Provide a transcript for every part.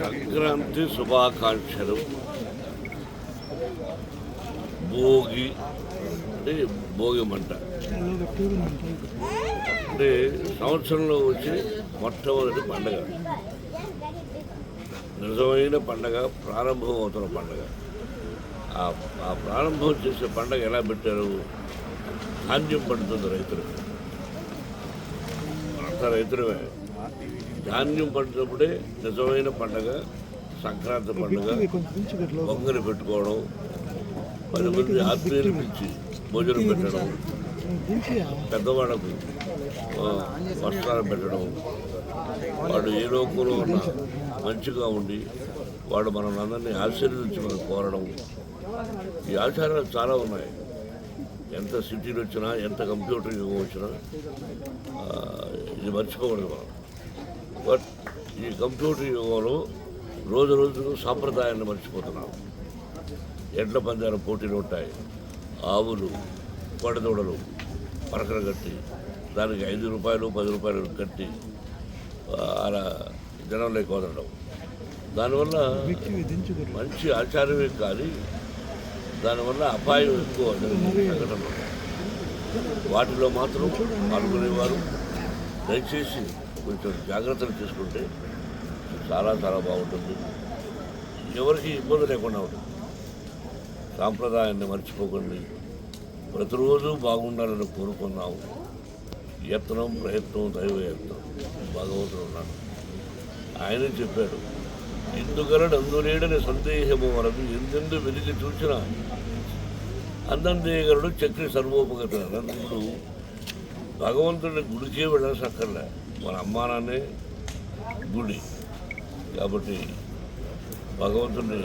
సంక్రాంతి శుభాకాంక్షలు. భోగి అంటే భోగి మంట అంటే సంవత్సరంలో వచ్చే మొట్టమొదటి పండగ, నిజమైన పండగ, ప్రారంభం అవుతున్న పండగ. ఆ ప్రారంభం చేసే పండగ ఎలా పెట్టారు? ధాన్యం పడుతుంది రైతులకు. అంత రైతులమే ధాన్యం పడినప్పుడే నిజమైన పండగ సంక్రాంతి పండుగ. పొంగలి పెట్టుకోవడం, 10 మంది ఆత్మీయులు పిలిచి భోజనం పెట్టడం, పెద్దవాళ్ళకు వస్త్రాలు పెట్టడం, వాడు ఏ లోకంలో ఉన్న మంచిగా ఉండి వాడు మనల్ని అందరినీ ఆశీర్వదించి మనం కోరడం. ఈ ఆచారాలు చాలా ఉన్నాయి. ఎంత సిటీలు వచ్చినా, ఎంత కంప్యూటర్ యుగం వచ్చినా ఇది మర్చిపోకూడదు మనం. బట్ ఈ కంప్యూటర్ యుగంలో రోజు రోజుకు సాంప్రదాయాన్ని మర్చిపోతున్నాం. ఎడ్ల పందాల పోటీలు ఉంటాయి. ఆవులు, పడదూడలు పరకలు కట్టి దానికి 5 రూపాయలు 10 రూపాయలు కట్టి అలా జనంలోకి వదలడం. దానివల్ల మంచి ఆచారమే కానీ దానివల్ల అపాయం ఎక్కువ జరిగిన సంఘటనలు. వాటిలో మాత్రం పాల్గొనేవారు దయచేసి కొంచెం జాగ్రత్తలు తీసుకుంటే చాలా చాలా బాగుంటుంది. ఎవరికి ఇబ్బంది లేకుండా ఉంటుంది. సాంప్రదాయాన్ని మర్చిపోకండి. ప్రతిరోజు బాగుండాలని కోరుకున్నాము. యత్నం, ప్రయత్నం, దైవ యత్నం. భగవంతుడు ఉన్నాడు. ఆయనే చెప్పాడు, ఇందుగలడు అందులేడని సందేహము వరదు, ఎందెందు వెలిగి చూసిన అందందేయగలడు చక్రి సర్వోపగత. ఇప్పుడు భగవంతుడిని గుడికే వెళ్ళసక్కర్లే, మన అమ్మానాన్నే గుడి. కాబట్టి భగవంతుడిని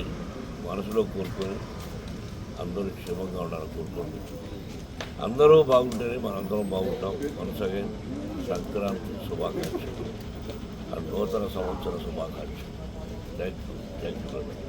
మనసులో కోరుకొని అందరూ క్షేమంగా ఉండాలని కోరుకోండి. అందరూ బాగుంటేనే మనందరం బాగుంటాం. మనసగే సంక్రాంతి శుభాకాంక్షలు, నూతన సంవత్సర శుభాకాంక్షలు. Thank you.